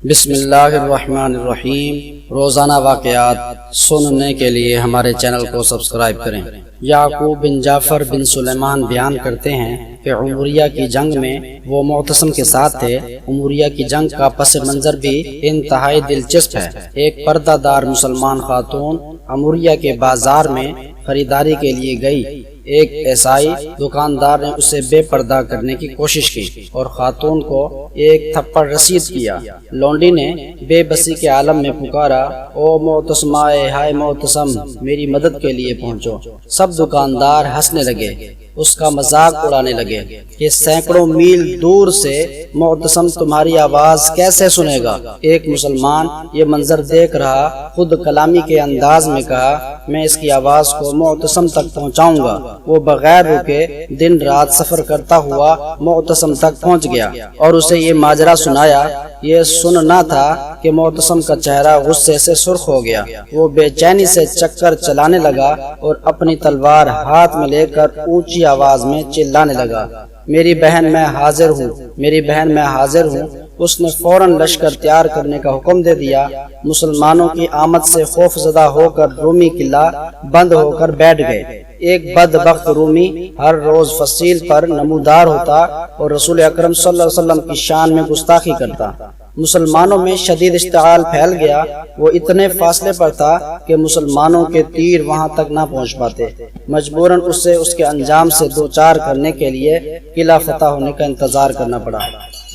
بسم اللہ الرحمن الرحیم۔ روزانہ واقعات سننے کے لیے ہمارے چینل کو سبسکرائب کریں۔ یعقوب بن جعفر بن سلیمان بیان کرتے ہیں کہ عمریہ کی جنگ میں وہ معتصم کے ساتھ تھے۔ عمریہ کی جنگ کا پس منظر بھی انتہائی دلچسپ ہے۔ ایک پردہ دار مسلمان خاتون عمریہ کے بازار میں خریداری کے لیے گئی۔ ایک عیسائی دکاندار نے اسے بے پردہ کرنے کی کوشش کی اور خاتون کو ایک تھپڑ رسید کیا۔ لونڈی نے بے بسی کے عالم میں پکارا، او معتصمائے، ہائے معتصم، میری مدد کے لیے پہنچو۔ سب دکاندار ہنسنے لگے، اس کا مذاق اڑانے لگے کہ سینکڑوں میل دور سے معتصم تمہاری آواز کیسے سنے گا۔ ایک مسلمان یہ منظر دیکھ رہا، خود کلامی کے انداز میں کہا، میں اس کی آواز کو معتصم تک پہنچاؤں گا۔ وہ بغیر رکے دن رات سفر کرتا ہوا معتصم تک پہنچ گیا اور اسے یہ ماجرا سنایا۔ یہ سننا تھا کہ معتصم کا چہرہ غصے سے سرخ ہو گیا۔ وہ بے چینی سے چکر چلانے لگا اور اپنی تلوار ہاتھ میں لے کر اونچی آواز میں چلانے لگا، میری بہن میں حاضر ہوں، میری بہن میں حاضر ہوں۔ اس نے فوراً لشکر تیار کرنے کا حکم دے دیا۔ مسلمانوں کی آمد سے خوف زدہ ہو کر رومی قلعہ بند ہو کر بیٹھ گئے۔ ایک بدبخت رومی ہر روز فصیل پر نمودار ہوتا اور رسول اکرم صلی اللہ علیہ وسلم کی شان میں گستاخی کرتا۔ مسلمانوں میں شدید اشتعال پھیل گیا۔ وہ اتنے فاصلے پر تھا کہ مسلمانوں کے تیر وہاں تک نہ پہنچ پاتے۔ مجبوراً اسے اس کے انجام سے دوچار کرنے کے لیے قلعہ فتح ہونے کا انتظار کرنا پڑا،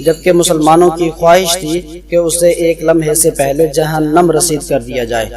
جبکہ مسلمانوں کی خواہش تھی کہ اسے ایک لمحے سے پہلے جہنم رسید کر دیا جائے۔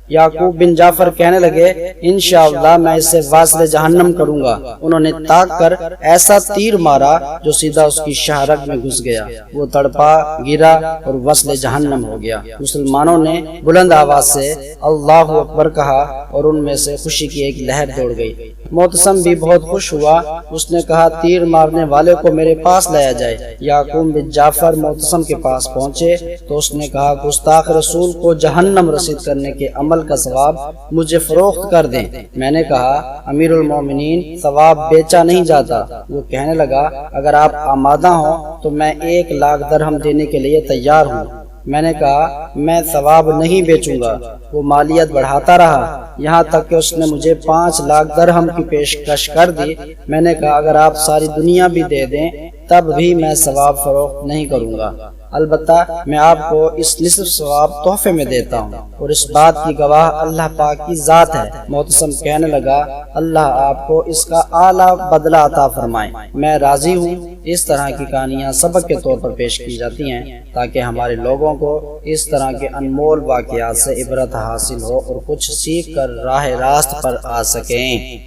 یعقوب بن جعفر کہنے لگے، انشاءاللہ میں اسے واصل جہنم کروں گا۔ انہوں نے تاک کر ایسا تیر مارا جو سیدھا اس کی شہرگ میں گھس گیا۔ وہ تڑپا، گرا اور وصل جہنم ہو گیا۔ مسلمانوں نے بلند آواز سے اللہ اکبر کہا اور ان میں سے خوشی کی ایک لہر دوڑ گئی۔ معتصم بھی بہت خوش ہوا۔ اس نے کہا، تیر مارنے والے کو میرے پاس لایا جائے۔ یعقوب بن جعفر معتصم کے پاس پہنچے تو اس نے کہا، گستاخ رسول کو جہنم رسید کرنے کے عمل کا ثواب مجھے فروخت کر دیں۔ میں نے کہا، امیر المومنین، ثواب بیچا نہیں جاتا۔ وہ کہنے لگا، اگر آپ آمادہ ہوں تو میں 1,00,000 درہم دینے کے لیے تیار ہوں۔ میں نے کہا، میں ثواب نہیں بیچوں گا۔ وہ مالیت بڑھاتا رہا یہاں تک کہ اس نے مجھے 5,00,000 درہم کی پیشکش کر دی۔ میں نے کہا، اگر آپ ساری دنیا بھی دے دیں تب بھی میں ثواب فروخت نہیں کروں گا، البتہ میں آپ کو اس نصف ثواب تحفے میں دیتا ہوں، اور اس بات کی گواہ اللہ پاک کی ذات ہے۔ معتصم کہنے لگا، اللہ آپ کو اس کا اعلیٰ بدلہ عطا فرمائے، میں راضی ہوں۔ اس طرح کی کہانیاں سبق کے طور پر پیش کی جاتی ہیں تاکہ ہمارے لوگوں کو اس طرح کے انمول واقعات سے عبرت حاصل ہو اور کچھ سیکھ کر راہ راست پر آ سکیں۔